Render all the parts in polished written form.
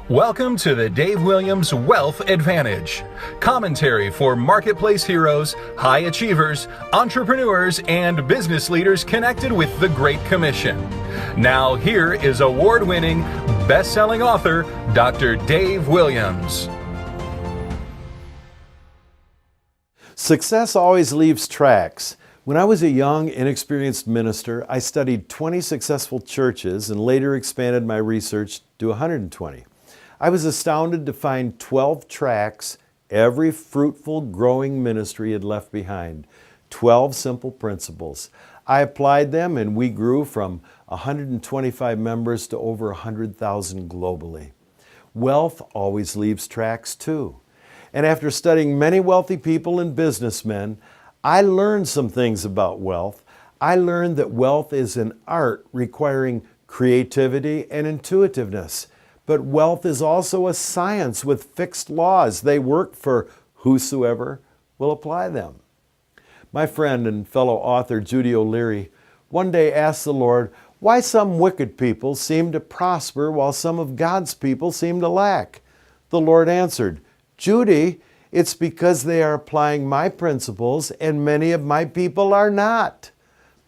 Welcome to the Dave Williams Wealth Advantage. Commentary for marketplace heroes, high achievers, entrepreneurs, and business leaders connected with the Great Commission. Now here is award-winning, best-selling author, Dr. Dave Williams. Success always leaves tracks. When I was a young, inexperienced minister, I studied 20 successful churches and later expanded my research to 120. I was astounded to find 12 tracks every fruitful, growing ministry had left behind. 12 simple principles. I applied them and we grew from 125 members to over 100,000 globally. Wealth always leaves tracks too. And after studying many wealthy people and businessmen, I learned some things about wealth. I learned that wealth is an art requiring creativity and intuitiveness. But wealth is also a science with fixed laws. They work for whosoever will apply them. My friend and fellow author Judy O'Leary one day asked the Lord why some wicked people seem to prosper while some of God's people seem to lack. The Lord answered, "Judy, it's because they are applying my principles and many of my people are not."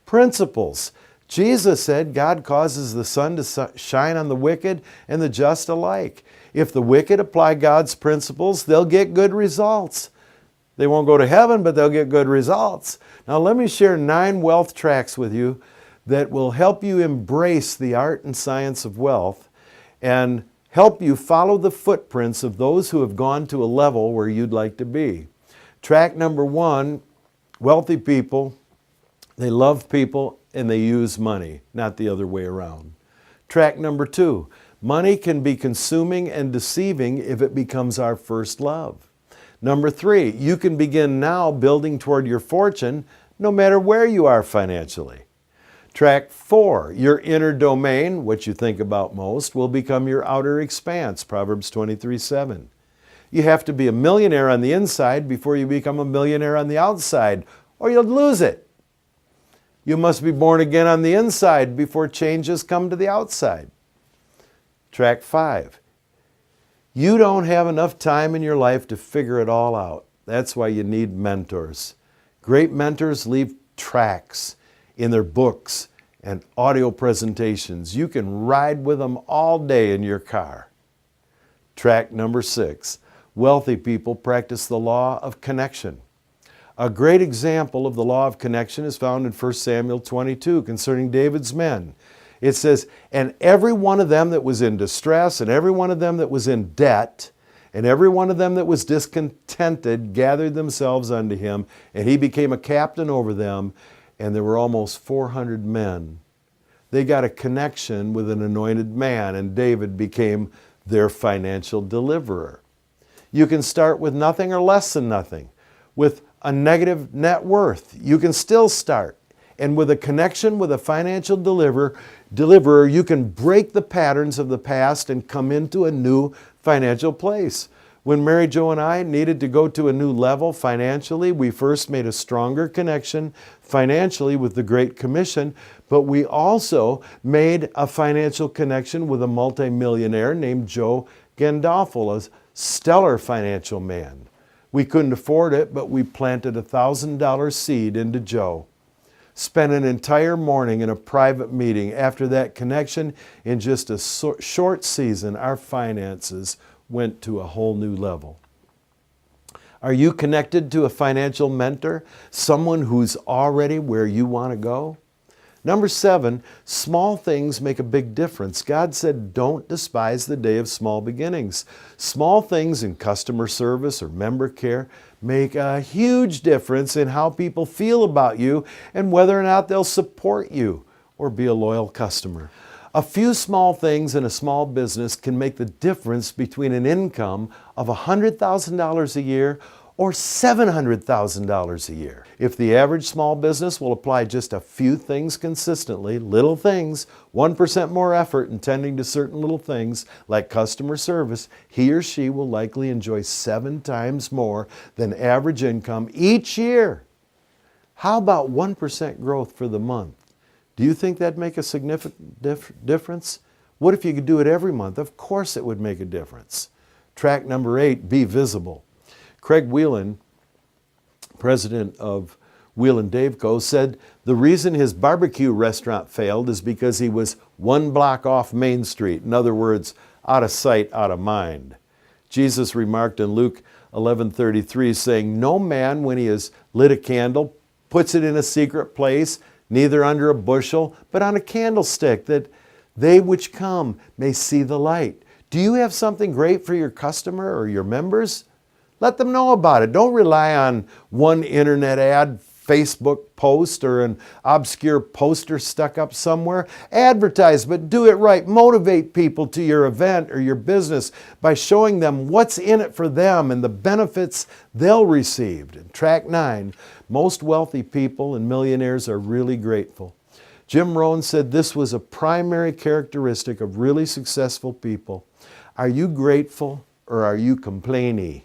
Principles. Jesus said God causes the sun to shine on the wicked and the just alike. If the wicked apply God's principles, they'll get good results. They won't go to heaven, but they'll get good results. Now let me share 9 wealth tracks with you that will help you embrace the art and science of wealth and help you follow the footprints of those who have gone to a level where you'd like to be. Track number 1, wealthy people, they love people and they use money, not the other way around. Track number 2, money can be consuming and deceiving if it becomes our first love. Number 3, you can begin now building toward your fortune no matter where you are financially. Track 4, your inner domain, what you think about most, will become your outer expanse, Proverbs 23:7. You have to be a millionaire on the inside before you become a millionaire on the outside, or you'll lose it. You must be born again on the inside before changes come to the outside. Track 5. You don't have enough time in your life to figure it all out. That's why you need mentors. Great mentors leave tracks in their books and audio presentations. You can ride with them all day in your car. Track number 6. Wealthy people practice the law of connection. A great example of the law of connection is found in 1 Samuel 22 concerning David's men. It says, "And every one of them that was in distress, and every one of them that was in debt, and every one of them that was discontented gathered themselves unto him, and he became a captain over them, and there were almost 400 men." They got a connection with an anointed man, and David became their financial deliverer. You can start with nothing or less than nothing. With a negative net worth, you can still start. And with a connection with a financial deliverer, you can break the patterns of the past and come into a new financial place. When Mary Jo and I needed to go to a new level financially, we first made a stronger connection financially with the Great Commission, but we also made a financial connection with a multimillionaire named Joe Gandolfo, a stellar financial man. We couldn't afford it, but we planted a $1,000 seed into Joe. Spent an entire morning in a private meeting. After that connection, in just a short season, our finances went to a whole new level. Are you connected to a financial mentor? Someone who's already where you want to go? Number 7, small things make a big difference. God said, don't despise the day of small beginnings. Small things in customer service or member care make a huge difference in how people feel about you and whether or not they'll support you or be a loyal customer. A few small things in a small business can make the difference between an income of $100,000 a year or $700,000 a year. If the average small business will apply just a few things consistently, little things, 1% more effort in tending to certain little things like customer service, he or she will likely enjoy 7 times more than average income each year. How about 1% growth for the month? Do you think that'd make a significant difference? What if you could do it every month? Of course it would make a difference. Track number 8, be visible. Craig Whelan, president of Whelan Dave Co., said the reason his barbecue restaurant failed is because he was one block off Main Street. In other words, out of sight, out of mind. Jesus remarked in Luke 11:33, saying, no man, when he has lit a candle, puts it in a secret place, neither under a bushel, but on a candlestick, that they which come may see the light. Do you have something great for your customer or your members? Let them know about it. Don't rely on one internet ad, Facebook post, or an obscure poster stuck up somewhere. Advertise, but do it right. Motivate people to your event or your business by showing them what's in it for them and the benefits they'll receive. In track 9, most wealthy people and millionaires are really grateful. Jim Rohn said this was a primary characteristic of really successful people. Are you grateful or are you complaining?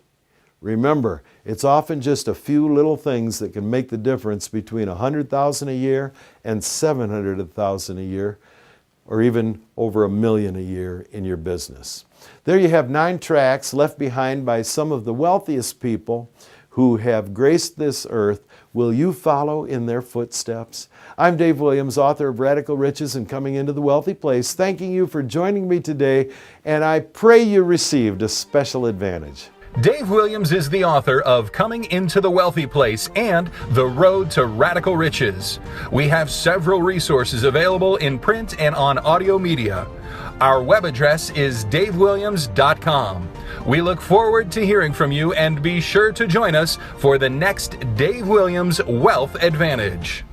Remember, it's often just a few little things that can make the difference between $100,000 a year and $700,000 a year, or even over $1 million a year in your business. There you have 9 tracks left behind by some of the wealthiest people who have graced this earth. Will you follow in their footsteps? I'm Dave Williams, author of Radical Riches and Coming into the Wealthy Place, thanking you for joining me today, and I pray you received a special advantage. Dave Williams is the author of Coming into the Wealthy Place and The Road to Radical Riches. We have several resources available in print and on audio media. Our web address is davewilliams.com. We look forward to hearing from you, and be sure to join us for the next Dave Williams Wealth Advantage.